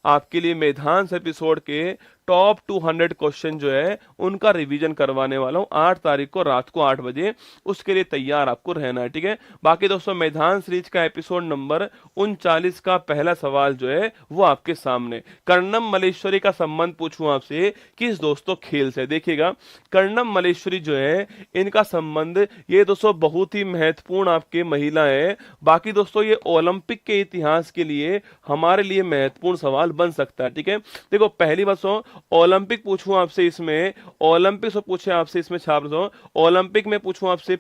आपके लिए मेधांश एपिसोड के टॉप 200 क्वेश्चन जो है उनका रिवीजन करवाने वाला हूँ 8 तारीख को रात को 8 बजे। उसके लिए तैयार आपको रहना है, ठीक है। बाकी दोस्तों मैदान सीरीज का एपिसोड नंबर 39 का पहला सवाल जो है वो आपके सामने, कर्णम मलेश्वरी का संबंध पूछूं आपसे किस दोस्तों खेल से। देखिएगा कर्णम मलेश्वरी जो है इनका संबंध, ये दोस्तों बहुत ही महत्वपूर्ण आपके महिला है। बाकी दोस्तों ये ओलंपिक के इतिहास के लिए हमारे लिए महत्वपूर्ण सवाल बन सकता है, ठीक है। देखो पहली बात सो ओलंपिक पूछूं आपसे, इसमें ओलंपिक से पूछे आपसे, इसमें छाप दो ओलंपिक में पूछूं आपसे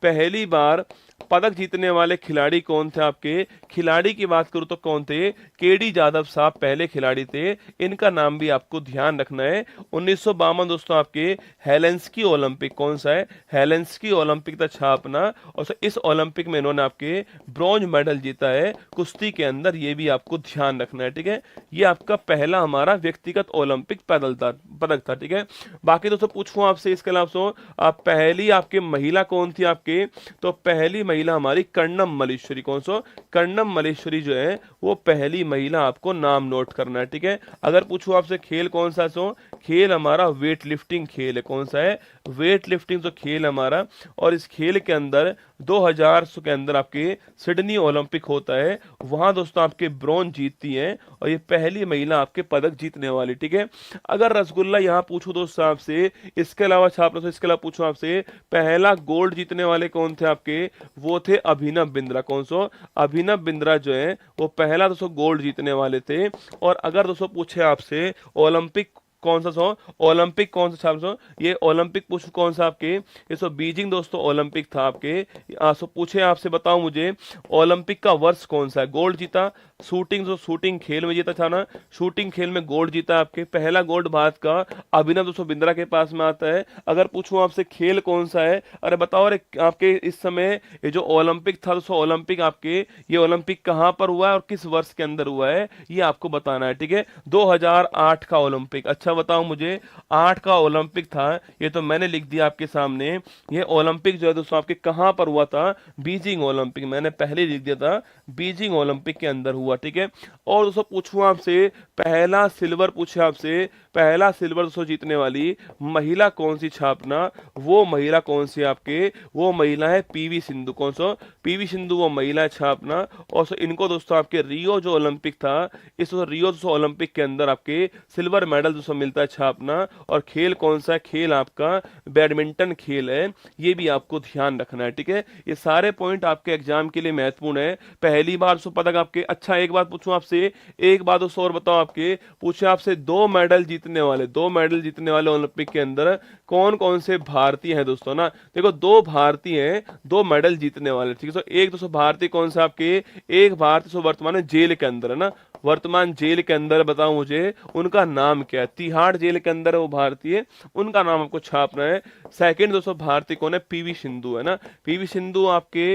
पहली बार पदक जीतने वाले खिलाड़ी कौन थे आपके। खिलाड़ी की बात करूं तो कौन थे, केडी जाधव साहब पहले खिलाड़ी थे, इनका नाम भी आपको ध्यान रखना है। 1952 दोस्तों आपके हेलेंस्की ओलंपिक, कौन सा है, हेलेंस्की ओलंपिक था छापना। और इस ओलंपिक में इन्होंने आपके ब्रॉन्ज मेडल जीता है कुश्ती के अंदर, ये भी आपको ध्यान रखना है, ठीक है। ये आपका पहला हमारा व्यक्तिगत ओलंपिक पदक था, ठीक है। बाकी दोस्तों पूछूं आपसे इसके अलावा आप पहली आपके महिला कौन थी आपके, तो पहली महिला हमारी कर्णम मलेश्वरी, कौन सो कर्णम मलेश्वरी जो है वो पहली महिला, आपको नाम नोट करना है, ठीक है। अगर पूछूं आपसे खेल कौन सा खेल हमारा वेट लिफ्टिंग खेल है, कौन सा है, वेट लिफ्टिंग जो खेल हमारा। और इस खेल के अंदर 2000 के अंदर आपके सिडनी ओलंपिक होता है, वहां दोस्तों आपके ब्रॉन्ज जीतती हैं और ये पहली महिला आपके पदक जीतने वाली, ठीक है। अगर रसगुल्ला यहाँ पूछूं दोस्तों आपसे, इसके अलावा छाप लो, इसके अलावा पूछूं आपसे पहला गोल्ड जीतने वाले कौन थे आपके, वो थे अभिनव बिंद्रा, कौन सो अभिनव बिंद्रा जो है वो पहला दोस्तों गोल्ड जीतने वाले थे। और अगर दोस्तों पूछे आपसे ओलंपिक कौन सा ओलंपिक कौन सा छाप ये ओलंपिक पूछ कौन सा आपके, ये बीजिंग दोस्तों ओलंपिक था आपके। पूछे आपसे बताओ मुझे ओलंपिक का वर्ष कौन सा है, गोल्ड जीता शूटिंग खेल में जीता था ना, शूटिंग खेल में गोल्ड जीता आपके, पहला गोल्ड भारत का अभिनव दोस्तों बिंद्रा के पास में आता है। अगर पूछूं आपसे खेल कौन सा है, अरे बताओ, अरे आपके इस समय ये जो ओलंपिक था दोस्तों ओलंपिक आपके, ये ओलंपिक कहां पर हुआ है और किस वर्ष के अंदर हुआ है, ये आपको बताना है, ठीक है। 2008 का ओलंपिक, अच्छा बताओ मुझे 8 का ओलंपिक था, ये तो मैंने लिख दिया आपके सामने। ये ओलंपिक जो है दोस्तों आपके कहां पर हुआ था, बीजिंग ओलंपिक, मैंने पहले लिख दिया था बीजिंग ओलंपिक के अंदर हुआ, ठीक है। और दोस्तों पूछूं आपसे पहला सिल्वर, पूछे आपसे पहला सिल्वर दोस्तों जीतने वाली महिला कौन सी छापना, वो महिला कौन सी आपके, वो महिला है पीवी सिंधु, कौन सा पीवी सिंधु वो महिला छापना। और इनको दोस्तों आपके रियो जो ओलंपिक था, इस रियो दोस्तों ओलंपिक के अंदर आपके सिल्वर मेडल दोस्तों मिलता है छापना। और खेल कौन सा है, खेल आपका बैडमिंटन खेल है, ये भी आपको ध्यान रखना है, ठीक है। ये सारे पॉइंट आपके एग्जाम के लिए महत्वपूर्ण है, पहली बार पदक आपके। अच्छा एक बात पूछूं आपसे, एक बात दोस्तों और बताओ आपके, पूछे आपसे दो मेडल जीतने वाले ओलंपिक के अंदर कौन कौन से भारतीय हैं दोस्तों ना। देखो दो भारतीय हैं दो मेडल जीतने वाले, ठीक है। तो एक दोस्तों भारतीय कौन सा आपके, एक भारतीय वर्तमान में जेल के अंदर है ना, वर्तमान जेल के अंदर, बताओ मुझे उनका नाम क्या है, तिहाड़ जेल के अंदर है वो भारतीय, उनका नाम आपको छापना है। सेकंड दोस्तों भारतीय कौन है, पीवी सिंधु है ना, पीवी सिंधु आपके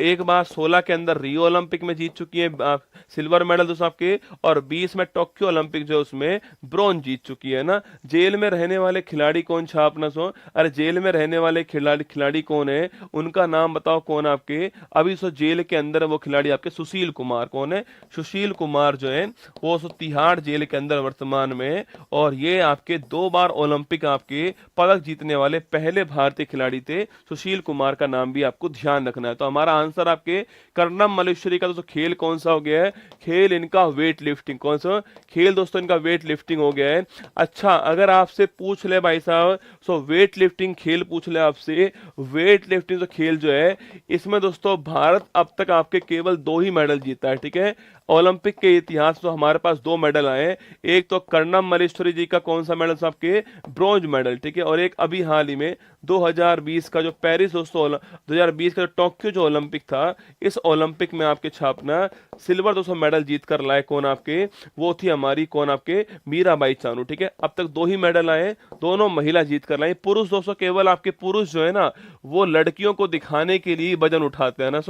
एक बार 16 के अंदर रियो ओलंपिक में जीत चुकी है सिल्वर मेडल दोस्तों आपके, और 20 में टोक्यो ओलंपिक जो उसमें ब्रॉन्ज जीत चुकी है ना। जेल में रहने वाले खिलाड़ी कौन छापना अरे जेल में रहने वाले खिलाड़ी कौन है, उनका नाम बताओ कौन आपके, अभी जेल के अंदर वो खिलाड़ी आपके सुशील कुमार, कौन है, सुशील कुमार जो है वो तिहाड़ जेल के अंदर वर्तमान में। और ये आपके 2 बार ओलंपिक आपके पदक जीतने वाले पहले भारतीय खिलाड़ी थे, सुशील कुमार का नाम भी आपको ध्यान रखना है। तो हमारा आंसर आपके कर्णम मलेश्वरी का दोस्तों खेल कौन सा हो गया है, खेल इनका वेट लिफ्टिंग, कौन सा खेल दोस्तों इनका वेट लिफ्टिंग हो गया है। अच्छा अगर आपसे पूछ ले भाई साहब, वेट लिफ्टिंग खेल पूछ ले आपसे, वेट लिफ्टिंग खेल जो है इसमें दोस्तों भारत अब तक आपके केवल 2 ही मेडल जीता है, ठीक है। ओलंपिक के इतिहास तो हमारे पास 2 मेडल आए, एक तो कर्णम मलेश्वरी जी का कौन सा मेडल आपके, ब्रॉन्ज मेडल, ठीक है। और एक अभी हाल ही में 2020 का जो पेरिस दोस्तों 2020 का जो टोक्यो जो ओलंपिक था, इस ओलंपिक में आपके छापना सिल्वर दोस्तों मेडल जीत कर लाए कौन आपके, वो थी हमारी कौन आपके मीराबाई चानू, ठीक है। अब तक 2 ही मेडल आए, दोनों महिला जीत कर लाई। पुरुष दोस्तों केवल आपके पुरुष जो है ना वो लड़कियों को दिखाने के लिए वजन उठाते हैं ना,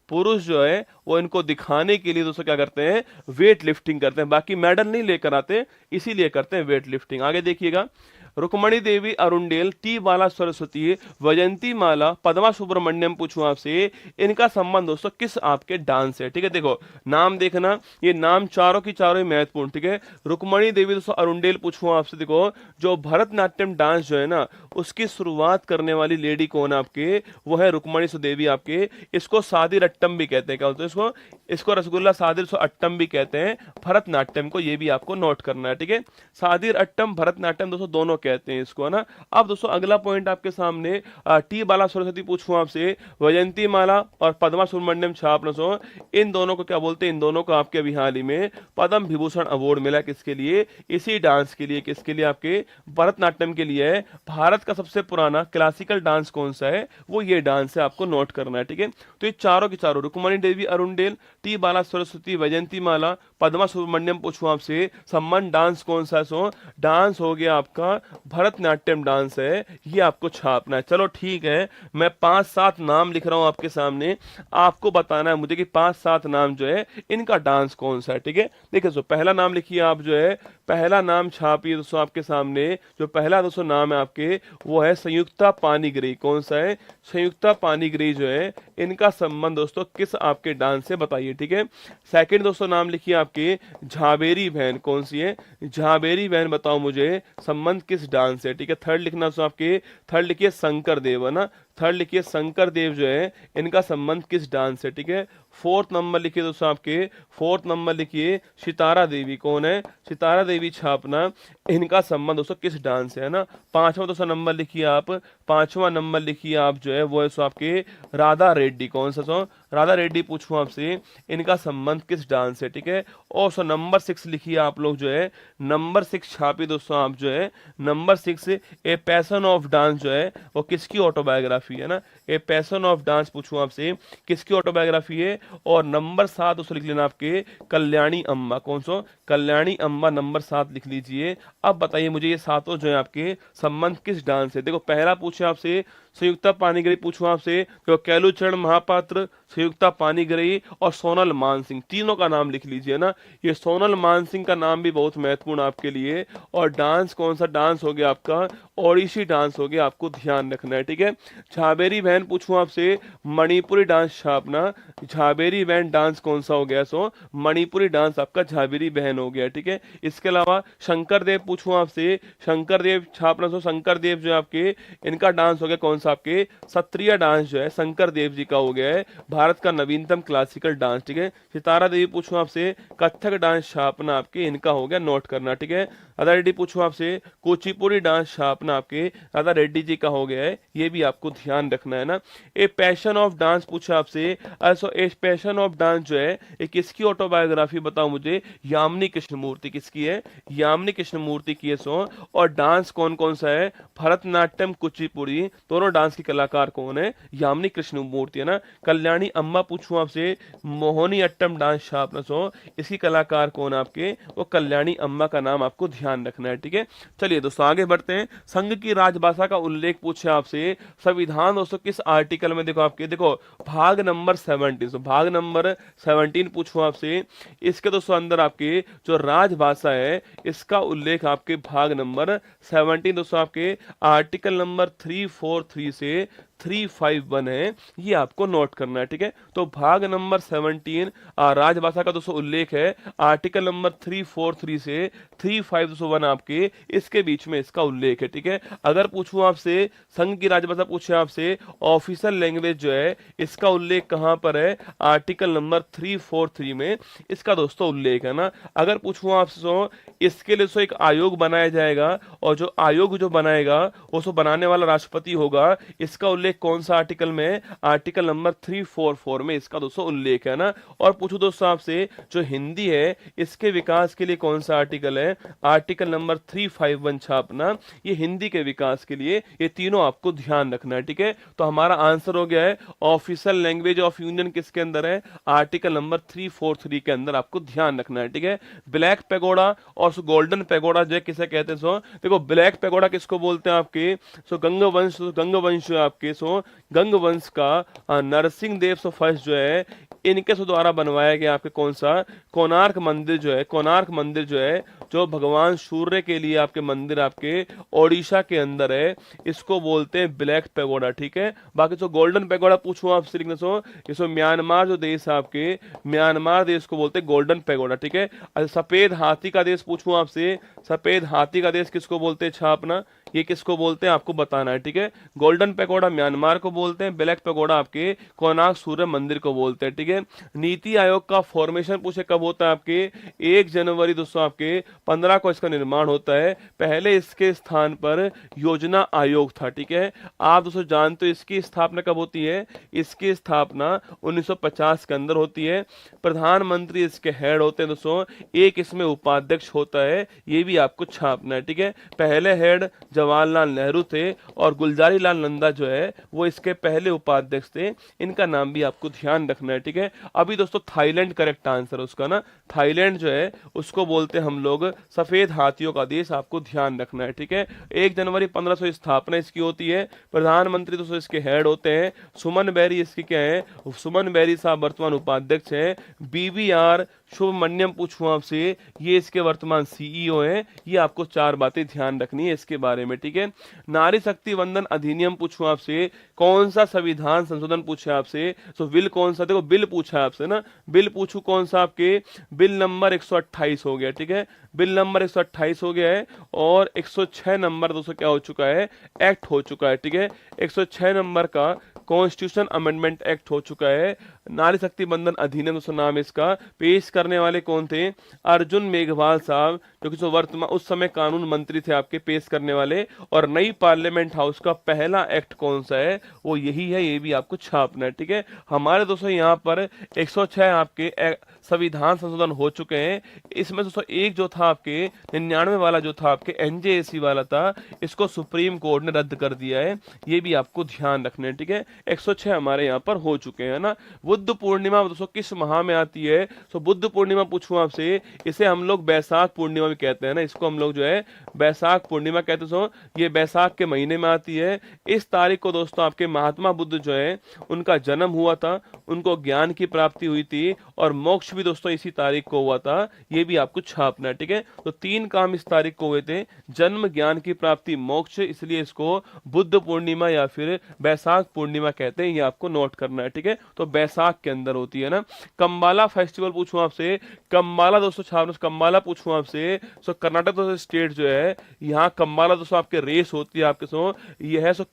पुरुष जो है वो इनको दिखाने के लिए दोस्तों क्या करते हैं, वेट लिफ्टिंग करते हैं, बाकी मेडल नहीं लेकर आते, इसीलिए करते हैं वेट लिफ्टिंग। आगे देखिएगा रुक्मणी देवी अरुंडेल, टी बाला सरस्वती, वैजंती माला, पद्मा सुब्रमण्यम पूछूं आपसे, इनका संबंध दोस्तों किस आपके डांस से, ठीक है। देखो नाम देखना, ये नाम चारों की चारों ही महत्वपूर्ण, ठीक है। रुक्मणी देवी दोस्तों अरुंडेल पूछूं आपसे, देखो जो भरतनाट्यम डांस जो है ना उसकी शुरुआत करने वाली लेडी कौन आपके, वो है रुक्मणी सुदेवी आपके। इसको सादिर अट्टम भी कहते हैं, क्या बोलते हैं इसको, इसको रसगुल्ला सादिर अट्टम भी कहते हैं भरतनाट्यम को, ये भी आपको नोट करना है, ठीक है। सादिर अट्टम भरतनाट्यम दोस्तों दोनों कहते हैं इसको, है ना। अब दोस्तों अगला पॉइंट आपके सामने, टी बाला सरस्वती पूछूं आपसे, वैजंती माला और पद्मा सुब्रमण्यम छापनसो, इन दोनों को क्या बोलते हैं, इन दोनों को आपके अभी हाल ही में पद्म विभूषण अवार्ड मिला, किसके लिए, इसी डांस के लिए, किसके लिए, आपके भरतनाट्यम के लिए है। भारत का सबसे पुराना क्लासिकल डांस कौन सा है, वो ये डांस है, आपको नोट करना है, ठीक है। तो ये चारों की चारों, रुक्मणी देवी अरुंडेल, टी बाला सरस्वती, वैजंती माला, पद्मा सुब्रमण्यम पूछूं आपसे, सम्मान डांस कौन सा है, सो डांस हो गया आपका भरतनाट्यम डांस है, ये आपको छापना है। चलो ठीक है, मैं 5-7 नाम लिख रहा हूं आपके सामने, आपको बताना है मुझे कि 5-7 नाम जो है इनका डांस कौन सा है, ठीक है। देखिए सो पहला नाम लिखिए आप, जो है पहला नाम छापिए दोस्तों आपके सामने, जो पहला दोस्तों नाम है आपके वो है संयुक्ता पानीग्री, कौन सा है, संयुक्ता पानीग्री जो है, इनका संबंध दोस्तों किस आपके डांस से बताइए, ठीक है। सेकंड दोस्तों नाम लिखिए आपके झाबेरी बहन, कौन सी है, झाबेरी बहन, बताओ मुझे संबंध किस डांस से, ठीक है। थर्ड लिखना दोस्तों आपके, थर्ड लिखिए शंकर देव, है ना, थर्ड लिखिए शंकर देव जो है, इनका संबंध किस डांस से, ठीक है। फोर्थ नंबर लिखिए दोस्तों आपके, फोर्थ नंबर लिखिए सितारा देवी, कौन है, सितारा देवी छापना, इनका संबंध दोस्तों किस डांस से, है ना। पांचवा दोस्तों नंबर लिखिए आप, पांचवा नंबर लिखिए आप जो है वो है सो आपके राधा रेड्डी, कौन सा, सो राधा रेड्डी पूछूं आपसे, इनका संबंध किस डांस से, ठीक है। और सो नंबर 6 लिखिए आप लोग जो है, नंबर 6 छापिए दोस्तों आप जो है, number 6 a passion of dance जो है वो किसकी ऑटोबायोग्राफी है ना, ए पैशन ऑफ डांस पूछूं आपसे किसकी ऑटोबायोग्राफी है। और नंबर 7 दोस्तों लिख लेना आपके कल्याणी अम्मा, कौन सा, कल्याणी अम्मा नंबर 7 लिख लीजिए। अब बताइए मुझे ये सातों जो है आपके संबंध किस डांस से, देखो पहला पूछे आपसे संयुक्ता पानीग्री, पूछूं आपसे तो कैलूचरण महापात्र, संयुक्ता पानीग्री और सोनल मानसिंह, तीनों का नाम लिख लीजिए ना। ये सोनल मानसिंह का नाम भी बहुत महत्वपूर्ण आपके लिए। और डांस कौन सा डांस हो गया आपका, ओडिसी डांस हो गया, आपको ध्यान रखना है, ठीक है। झाबेरी बहन पूछूं आपसे मणिपुरी डांस छापना, झाबेरी बहन डांस कौन सा हो गया, सो मणिपुरी डांस आपका झाबेरी बहन हो गया, ठीक है। इसके अलावा शंकर देव पूछूं आपसे, शंकर देव छापना, सो शंकर देव जो आपके इनका डांस हो गया कौन सा, आपके सत्रिया डांस जो है शंकर देव जी का हो गया है, भारत का नवीनतम क्लासिकल डांस, ठीक है। सितारा देवी पूछूं आपसे कथक डांस छापना, आपके इनका हो गया, नोट करना, ठीक है। राधा रेड्डी पूछूं आपसे कुचिपुड़ी डांस छापना, आपके राधा रेड्डी जी का हो गया है, ये भी आपको ध्यान रखना है ना। ए पैशन ऑफ डांस पूछा आपसे, ए पैशन ऑफ डांस जो है ये किसकी ऑटोबायोग्राफी बताओ मुझे, यामिनी कृष्णमूर्ति, किसकी है, यामिनी कृष्णमूर्ति की है, सो। और डांस कौन कौन सा है, भरतनाट्यम कुचिपुड़ी, दोनों डांस के कलाकार कौन है, यामिनी कृष्णमूर्ति, है ना। कल्याणी अम्मा पूछूं आपसे मोहिनी अट्टम डांस छापना, सो इसकी कलाकार कौन आपके, वो कल्याणी अम्मा का नाम आपको ध्यान रखना है, ठीक है। चलिए दोस्तों आगे बढ़ते हैं। संघ की राजभाषा का उल्लेख पूछे आपसे, संविधान दोस्तों किस आर्टिकल में, देखो आपके देखो भाग नंबर 17, तो भाग नंबर 17 पूछूं आपसे, इसके दोस्तों अंदर आपके जो राजभाषा है इसका उल्लेख आपके भाग नंबर 17 दोस्तों आपके आर्टिकल नंबर 343 से 351 है, ये आपको नोट करना है, ठीक है। तो भाग नंबर 17 राजभाषा का दोस्तों उल्लेख है आर्टिकल नंबर 343 से 351 आपके, इसके बीच में इसका उल्लेख है, ठीक है। अगर पूछूं आपसे संघ की राजभाषा पूछे आपसे ऑफिशियल लैंग्वेज जो है इसका उल्लेख कहां पर है, आर्टिकल नंबर 343 में इसका दोस्तों उल्लेख है ना। अगर पूछूं आपसे इसके लिए एक आयोग बनाया जाएगा, और जो आयोग जो बनाएगा वो बनाने वाला राष्ट्रपति होगा, इसका उल्लेख कौन सा आर्टिकल में, आर्टिकल नंबर 344 में इसका दोस्तों उल्लेख है ना। और पूछो दोस्तों आपसे जो हिंदी है इसके विकास के लिए कौन सा आर्टिकल है, आर्टिकल नंबर 351 छापना, ये हिंदी के विकास के लिए, ये तीनों आपको ध्यान रखना है, ठीक है। तो हमारा आंसर हो गया है ऑफिशियल लैंग्वेज ऑफ यूनियन किसके अंदर है, आर्टिकल नंबर 343 के अंदर आपको ध्यान रखना है, ठीक है। ब्लैक पैगोडा और गोल्डन पैगोडा जो है किसे कहते हैं, सो देखो ब्लैक पैगोडा किसको बोलते हैं आपके, सो गंगवंश आपके, सो गंगवंश का नरसिंह देव सो फर्स्ट जो है इनके द्वारा बनवाया गया आपके कौन सा कोणार्क मंदिर जो है, कोणार्क मंदिर जो है, जो भगवान सूर्य के लिए आपके मंदिर आपके ओडिशा के अंदर है, इसको बोलते हैं ब्लैक पैगोडा। ठीक है, बाकी जो गोल्डन पैगोडा पूछूं आपसे लिखने सो, इसको म्यांमार जो देश है आपके, म्यांमार देश को बोलते हैं गोल्डन पैगोडा। ठीक है, अच्छा सफेद हाथी का देश पूछूं आपसे, सफेद हाथी का देश किसको बोलते हैं छापना, ये किसको बोलते हैं आपको बताना है। ठीक है, गोल्डन पैगोडा म्यांमार को बोलते हैं, ब्लैक पैगोडा आपके कोणार्क सूर्य मंदिर को बोलते हैं। ठीक है, नीति आयोग का फॉर्मेशन पूछे कब होता है आपके 1 जनवरी दोस्तों आपके 15 को इसका निर्माण होता है। पहले इसके स्थान पर योजना आयोग था। ठीक है, आप दोस्तों जानते हो इसकी स्थापना कब होती है, इसकी स्थापना 1950 के अंदर होती है। प्रधानमंत्री इसके हेड होते हैं दोस्तों, एक इसमें उपाध्यक्ष होता है, ये भी आपको छापना है। ठीक है, पहले हेड जवाहरलाल नेहरू थे और गुलजारी लाल नंदा जो है वो इसके पहले उपाध्यक्ष थे, इनका नाम भी आपको ध्यान रखना है। ठीक है, अभी दोस्तों थाईलैंड करेक्ट आंसर उसका ना, थाईलैंड जो है उसको बोलते हैं हम लोग सफेद हाथियों का देश, आपको ध्यान रखना है। ठीक है, 1 जनवरी 1500 स्थापना इसकी होती है। प्रधानमंत्री दोस्तों इसके हेड होते हैं, सुमन बेरी इसकी क्या है, सुमन बेरी साहब वर्तमान उपाध्यक्ष हैं। BVR शुभमन्यम पूछूं आपसे, ये इसके वर्तमान CEO हैं। ये आपको 4 बातें ध्यान रखनी है इसके बारे में। ठीक है, नारी शक्ति वंदन अधिनियम पूछूं आपसे, कौन सा संविधान संशोधन पूछे आपसे, तो बिल कौन सा, देखो बिल पूछा है आपसे ना, बिल पूछू कौन सा आपके, बिल नंबर 128 हो गया। ठीक है, बिल नंबर 128 हो गया है और 106 नंबर दोस्तों क्या हो चुका है, एक्ट हो चुका है। ठीक है, 106 नंबर का कॉन्स्टिट्यूशन अमेंडमेंट एक्ट हो चुका है। नारी शक्ति बंधन अधिनियम दोस्तों नाम इसका, पेश करने वाले कौन थे, अर्जुन मेघवाल साहब, जो कि वर्तमान उस समय कानून मंत्री थे आपके, पेश करने वाले। और नई पार्लियामेंट हाउस का पहला एक्ट कौन सा है, वो यही है, ये भी आपको छापना है। ठीक है, हमारे दोस्तों यहाँ पर 106 आपके संविधान संशोधन हो चुके हैं। इसमें दोस्तों एक जो था आपके 99 वाला जो था आपके NJAC वाला था, इसको सुप्रीम कोर्ट ने रद्द कर दिया है, ये भी आपको ध्यान रखना है। ठीक है, 106 हमारे यहाँ पर हो चुके हैं ना। बुद्ध पूर्णिमा दोस्तों किस माह में आती है, तो बुद्ध पूर्णिमा पूछूं आपसे, इसे हम लोग बैसाख पूर्णिमा भी कहते हैं ना, इसको हम लोग जो है बैसाख पूर्णिमा कहते हैं। ये बैसाख के महीने में आती है। इस तारीख को दोस्तों आपके महात्मा बुद्ध जो है उनका जन्म हुआ था, उनको ज्ञान की प्राप्ति हुई थी और मोक्ष भी दोस्तों इसी तारीख को हुआ था, ये भी आपको छापना है। ठीक है, तो 3 काम इस तारीख को हुए थे, जन्म, ज्ञान की प्राप्ति, मोक्ष, इसलिए इसको बुद्ध पूर्णिमा या फिर बैसाख पूर्णिमा कहते हैं, ये आपको नोट करना है। ठीक है, तो बैसाख के अंदर होती है ना। कम्बाला फेस्टिवल पूछूं आपसे, कम्बाला दोस्तों छापना, कम्बाला पूछूं आपसे, सो कर्नाटक दोस्तों स्टेट जो है, यहाँ कम्बाला दोस्तों आपके रेस होती है आपके सो, ये है सो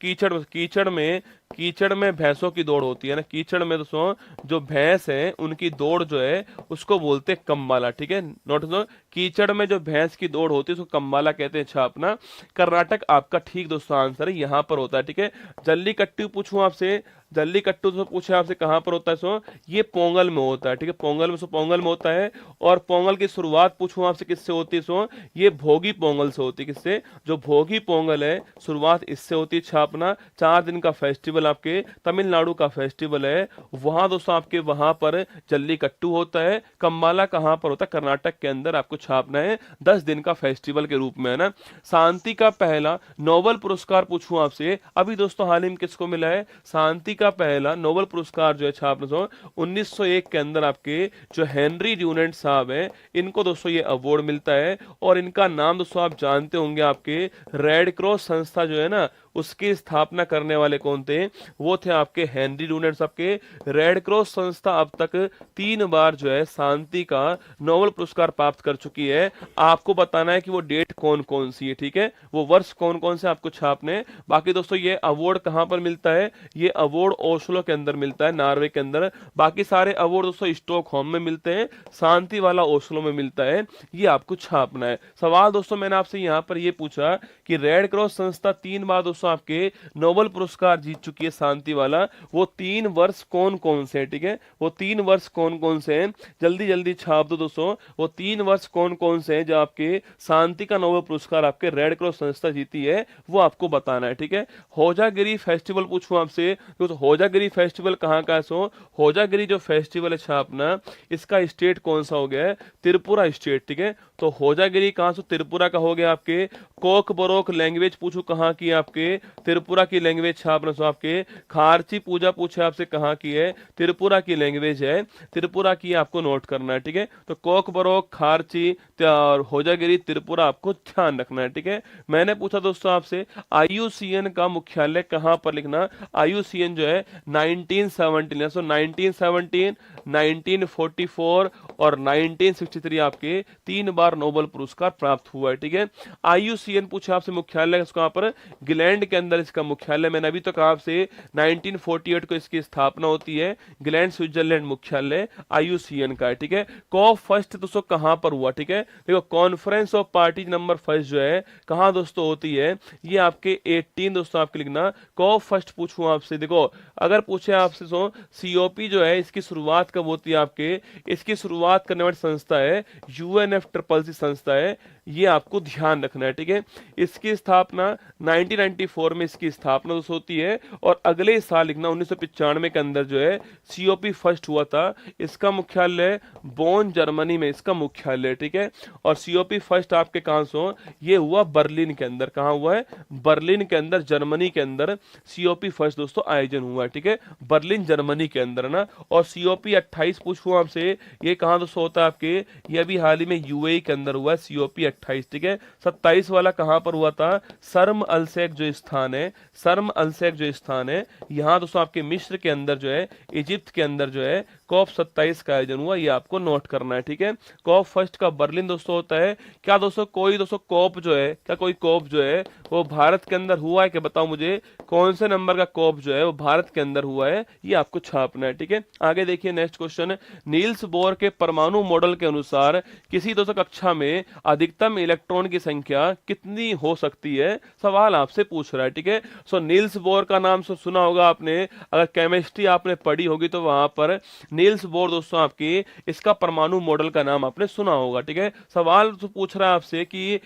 कीचड़ में भैंसों की दौड़ होती है ना, कीचड़ में दोस्तों जो भैंस है उनकी दौड़ जो है उसको बोलते हैं कम्बाला। ठीक है, नोट दो, कीचड़ में जो भैंस की दौड़ होती है उसको कम्बाला कहते हैं छापना। कर्नाटक आपका ठीक दोस्तों आंसर है, यहाँ पर होता है। ठीक है, जल्लीकट्टू पूछूं आपसे, जल्लीकट्टू तो पूछे आपसे कहां पर होता है, सो ये पोंगल में होता है। ठीक है, पोंगल में, सो पोंगल में होता है। और पोंगल की शुरुआत पूछूं आपसे किससे होती है, सो ये भोगी पोंगल से होती है। किससे, जो भोगी पोंगल है शुरुआत इससे होती है छापना। 4 दिन का फेस्टिवल आपके तमिलनाडु का फेस्टिवल है, वहां दोस्तों आपके वहां पर जल्लीकट्टू होता है। कम्बाला कहां पर होता है, कर्नाटक के अंदर, आपको छापना है 10 दिन का फेस्टिवल के रूप में, है ना। शांति का पहला नोबेल पुरस्कार पूछूं आपसे, अभी दोस्तों हाल ही में किसको मिला है, शांति का पहला नोबेल पुरस्कार जो है छापना 1901 के अंदर आपके जो हेनरी ड्यूनेंट साहब हैं, इनको दोस्तों ये अवार्ड मिलता है। और इनका नाम दोस्तों आप जानते होंगे, आपके रेड क्रॉस संस्था जो है ना, उसकी स्थापना करने वाले कौन थे, वो थे आपके हेनरी ड्यूनेंट साहब के। रेड क्रॉस संस्था अब तक 3 बार जो है शांति का नोबेल पुरस्कार प्राप्त कर चुकी है। आपको बताना है कि वो डेट कौन कौन सी है। ठीक है, वो वर्ष कौन कौन से आपको छापने। बाकी दोस्तों ये अवार्ड कहां पर मिलता है, ये अवार्ड ओस्लो के अंदर मिलता है, नॉर्वे के अंदर। बाकी सारे अवार्ड दोस्तों स्टॉकहोम में मिलते हैं, शांति वाला ओस्लो में मिलता है, ये आपको छापना है। सवाल दोस्तों मैंने आपसे यहां पर ये पूछा कि रेड क्रॉस संस्था 3 बार दोस्तों आपके नोबेल पुरस्कार जीत चुकी है शांति वाला, वो 3 वर्ष कौन कौन से हैं। ठीक है, वो 3 वर्ष कौन कौन से हैं, जल्दी जल्दी छाप दो दोस्तों। वो 3 वर्ष कौन कौन से हैं जो आपके शांति का नोबेल पुरस्कार आपके रेड क्रॉस संस्था जीती है, वो आपको बताना है। ठीक है, होजागिरी फेस्टिवल पूछूं आपसे, तो होजागिरी फेस्टिवल कहाँ का है, सो होजागिरी जो फेस्टिवल है छापना, इसका स्टेट कौन सा हो गया है, त्रिपुरा स्टेट। ठीक है, तो होजागिरी कहाँ से, त्रिपुरा का हो गया। आपके कोक बरोक लैंग्वेज पूछू कहाँ की, आपके आपके त्रिपुरा की लैंग्वेज छापना सो आपके खारची पूजा पूछे आपसे कहाँ की है, त्रिपुरा की लैंग्वेज है, त्रिपुरा की आपको नोट करना है, ठीक है। तो कोकबरोक, खारची और होजागिरी, त्रिपुरा आपको ध्यान रखना है, ठीक है। मैंने पूछा दोस्तों आपसे IUCN का मुख्यालय कहाँ पर लिखना। IUCN जो है 1917, सो 1917, 1944 और 1963 आपके 3 बार नोबेल पुरस्कार प्राप्त हुआ है, ठीक है। IUCN पूछा आपसे मुख्यालय कहाँ पर, ग्लैंड के अंदर इसका मुख्यालय। मैंने अभी तो कहा आपसे 1948 को इसकी स्थापना होती है, ग्लैंड स्विट्जरलैंड मुख्यालय IUCN का है, ठीक है। कॉप फर्स्ट दोस्तों कहां पर हुआ, ठीक है। देखो conference of party number first जो है कहां दोस्तों होती है, ये आपके 18 दोस्तों आपके लिखना। कॉप फर्स्ट पूछूं आपसे, देखो अगर पूछे आपसे सो COP जो है इसकी शुरुआत कब होती है आपके, इसकी शुरुआत करने वाली संस्था है UNFCCC संस्था है, ये आपको ध्यान रखना है, ठीक है। इसकी स्थापना 1994 में इसकी स्थापना होती है और अगले साल लिखना 1995 के अंदर जो है COP फर्स्ट हुआ था। इसका मुख्यालय बोन जर्मनी में इसका मुख्यालय, ठीक है। और COP फर्स्ट आपके कहां से हो, ये हुआ बर्लिन के अंदर। कहां हुआ है, बर्लिन के अंदर, जर्मनी के अंदर COP फर्स्ट दोस्तों आयोजन हुआ है, ठीक है, बर्लिन जर्मनी के अंदर ना। और COP 28 पूछूं आपसे, ये कहां दोस्तों होता है आपके, ये अभी हाल ही में UAE के अंदर हुआ है COP 28, ठीक है। 27 वाला कहां पर हुआ था, शर्म अल शेख जो स्थान है, शर्म अल शेख जो स्थान है, यहां दोस्तों आपके मिस्र के अंदर जो है, इजिप्ट के अंदर जो है कॉप 27 का आयोजन हुआ, ये आपको नोट करना है, ठीक है। कॉप फर्स्ट का बर्लिन दोस्तों होता है। क्या दोस्तों कोई दोस्तों कॉप जो है, क्या कोई कॉप जो है वो भारत के अंदर हुआ है, क्या बताओ मुझे, कौन से नंबर का कॉप जो है वो भारत के अंदर हुआ है, ये आपको छापना है, ठीक है। आगे देखिए नेक्स्ट क्वेश्चन, नील्स बोर के परमाणु मॉडल के अनुसार किसी दोस्तों कक्षा में अधिकतम इलेक्ट्रॉन की संख्या कितनी हो सकती है, सवाल आपसे पूछ रहा है, ठीक है। सो नील्स बोर का नाम सुना होगा आपने, अगर केमिस्ट्री आपने पढ़ी होगी तो वहां पर नील्स बोर दोस्तों आपकी इसका परमाणु मॉडल का नाम आपने सुना होगा, ठीक है। सवाल तो पूछ रहा है आपसे कि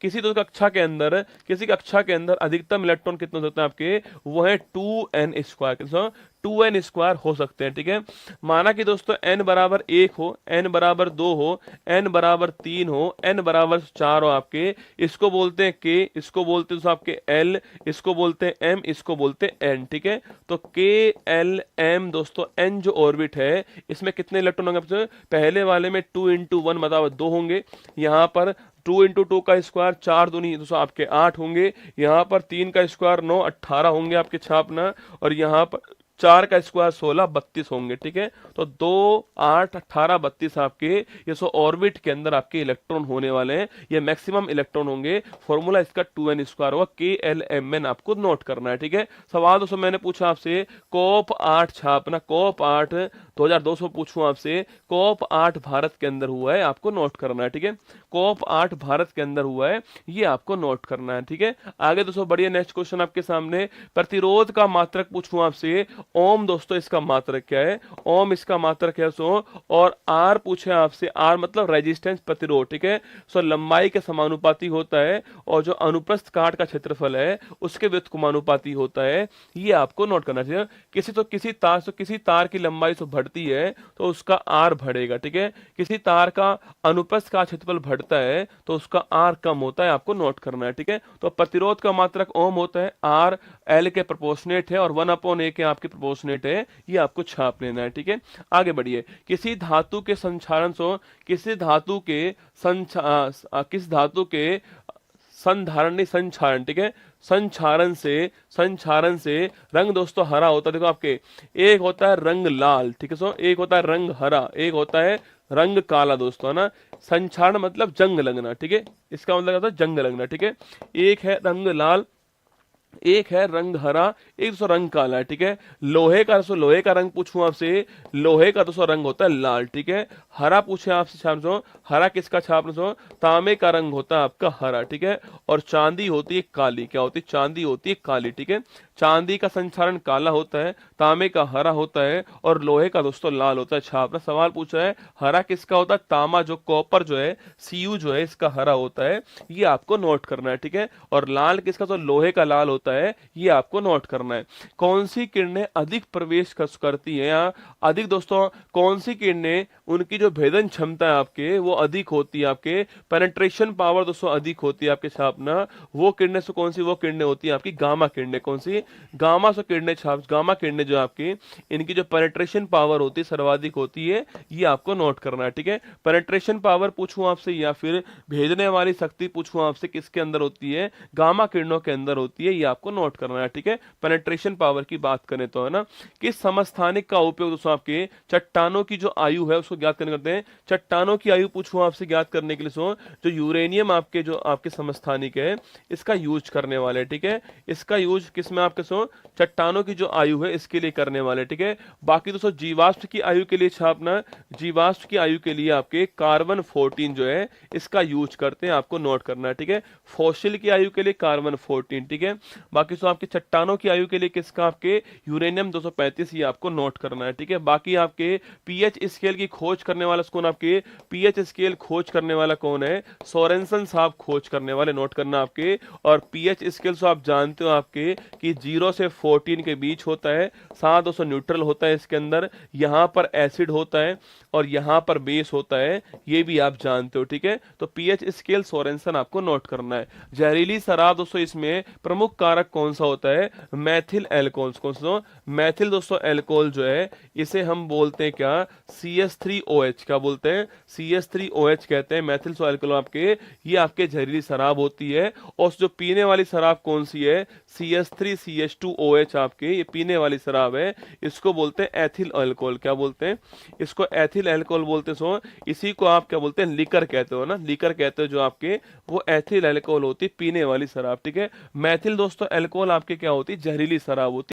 किसी तो कक्षा के अंदर, किसी कक्षा के अंदर अधिकतम इलेक्ट्रॉन कितने हो सकते हैं आपके, वो है 2n², 2n² हो सकते हैं, ठीक है। माना कि दोस्तों n बराबर 1 हो, n बराबर 2 हो, n बराबर 3 हो, n बराबर 4 हो आपके, इसको बोलते हैं k, इसको बोलते हैं आपके l, इसको बोलते हैं m, इसको बोलते हैं n, ठीक है। तो k l m दोस्तों n जो ऑर्बिट है इसमें कितने इलेक्ट्रॉन होंगे, पहले वाले में 2 × 1 मतलब 2 होंगे, यहाँ पर 2 × 2 का स्क्वायर 4 दूनी दोस्तों आपके 8 होंगे, यहाँ पर 3 का स्क्वायर 9, 18 होंगे आपके छापना, और यहाँ पर 4 का स्क्वायर 16, 32 होंगे, ठीक है। तो 2, 8, 18, 32 आपके ये ऑर्बिट के अंदर आपके इलेक्ट्रॉन होने वाले हैं, ये मैक्सिमम इलेक्ट्रॉन होंगे। फॉर्मूला इसका 2n² होगा, KLMN आपको नोट करना है, ठीक है। सवाल दोस्तों मैंने पूछा आपसे कॉप 8 छापना, कॉप 8 2200 पूछूं आपसे, कॉप 8 भारत के अंदर हुआ है, आपको नोट करना है, ठीक है। कॉप 8 भारत के अंदर हुआ है, ये आपको नोट करना है, ठीक है। आगे दोस्तों बढ़िया नेक्स्ट क्वेश्चन आपके सामने, प्रतिरोध का मात्रक पूछूं आपसे, ओम दोस्तों इसका मात्रक क्या है, ओम इसका मात्रक है सो, और आर पूछे आपसे, आर मतलब रेजिस्टेंस प्रतिरोध, ठीक है। सो लंबाई के समानुपाती होता है, और जो अनुप्रस्थ काट का क्षेत्रफल है उसके व्युत्क्रमानुपाती होता है, ये आपको नोट करना चाहिए। किसी तार की लंबाई से बढ़ती है तो उसका आर बढ़ेगा, ठीक है। किसी तार का अनुप्रस्थ का क्षेत्रफल बढ़ता है तो उसका आर कम होता है, आपको नोट करना है, ठीक है। तो प्रतिरोध का मात्रक ओम होता है, आर एल के प्रोपोर्शनेट है और 1/a के आपके प्रोपोर्शनेट है, ये आपको छाप लेना है, ठीक है। आगे बढ़िए, किसी धातु के संक्षारण से, किसी धातु के संधारण नहीं संक्षारण, ठीक है, संक्षारण से रंग दोस्तों हरा होता है। देखो आपके एक होता है रंग लाल, ठीक है सो, एक होता है रंग हरा, एक होता है रंग काला दोस्तों, है ना। संक्षारण मतलब जंग लगना, ठीक है, इसका मतलब होता है जंग लगना, ठीक है। एक है रंग लाल, एक है रंग हरा, एक दोस्तों रंग काला है, ठीक है। लोहे का दोस्तों, लोहे का रंग पूछूं आपसे, लोहे का दोस्तों रंग होता है लाल, ठीक है। हरा पूछे आपसे छाप, हरा किसका छाप, तांबे का रंग होता है आपका हरा, ठीक है। और चांदी होती है काली, क्या होती है, चांदी होती है काली, ठीक है। चांदी का संचारण काला होता है, तांबे का हरा होता है और लोहे का दोस्तों लाल होता है। अच्छा, आपने सवाल पूछा है हरा किसका होता है, तांबा जो कॉपर जो है, सीयू जो है इसका हरा होता है, ये आपको नोट करना है, ठीक है। और लाल किसका, तो लोहे का लाल होता है, ये आपको नोट करना है। कौन सी किरणें अधिक प्रवेश करती है, या अधिक दोस्तों कौन सी किरणें उनकी जो भेदन क्षमता है आपके वो अधिक होती है, आपके पेनिट्रेशन पावर दोस्तों अधिक होती है आपके छापना, वो किरणें से कौन सी, वो किरणें होती है आपकी गामा किरणें। कौन सी, गामा से किरणें छाप, गामा किरणें जो आपकी इनकी जो पेनिट्रेशन पावर होती है सर्वाधिक होती है, ये आपको नोट करना है, ठीक है। पेनिट्रेशन पावर पूछूं आपसे या फिर भेजने वाली शक्ति पूछूं आपसे, किसके अंदर होती है, गामा किरणों के अंदर होती है, ये आपको नोट करना है, ठीक है। पेनिट्रेशन पावर की बात करें तो, है ना। किस समस्थानिक का उपयोग दोस्तों आपके चट्टानों की जो आयु है उसको ज्ञात करने करते हैं, चट्टानों की आयु पूछूं आपसे ज्ञात करने के लिए सो जो यूरेनियम आपके जो आपके समस्थानिक है इसका यूज करने वाले, ठीक है। इसका यूज किस में आपके सो, चट्टानों की जो आयु है इसके लिए करने वाले, ठीक है। बाकी दोस्तों जीवाश्म की आयु के लिए छापना, जीवाश्म की आयु के लिए आपके कार्बन 14 जो है इसका यूज करते हैं, आपको नोट करना है, ठीक है। फॉसिल की आयु के लिए कार्बन 14, ठीक है। बाकी तो आपके चट्टानों की आयु के लिए किसका, आपके यूरेनियम 235, ये आपको नोट करना है, ठीक है। बाकी आपके पीएच स्केल की खोज करने वाला कौन, आपके पीएच स्केल खोज करने वाला कौन है, सोरेनसन साहब खोज करने वाले, नोट करना आपके। और पीएच स्केल तो आप जानते हो आपके कि 0 से 14 के बीच होता है, 7 न्यूट्रल होता है इसके अंदर, यहाँ पर एसिड होता है और यहाँ पर बेस होता है, ये भी आप जानते हो, ठीक है। तो पीएच स्केल सोरेनसन आपको नोट करना है। जहरीली शराब दोस्तों इसमें प्रमुख कारक कौन सा होता है, मैथिल एल्कोहल। कौन सा, मैथिल दोस्तों एल्कोहल जो है इसे हम बोलते हैं क्या, CH3OH, क्या बोलते हैं, CH3OH कहते हैं मैथिल एल्कोहल आपके, ये आपके जहरीली शराब होती है। और जो पीने वाली शराब कौन सी है, CH3CH2OH आपके, ये पीने वाली शराब है, इसको बोलते हैं एथिल अल्कोहल। क्या बोलते हैं, इसको एथिल अल्कोहल बोलते हैं। सो इसी को आप क्या बोलते हैं, लिकर कहते हो ना, लिकर कहते हो जो आपके, वो एथिल अल्कोहल होती है, पीने वाली शराब, ठीक है। मैथिल दोस्तों अल्कोहल आपके क्या होती है, जहरीली शराब होती है।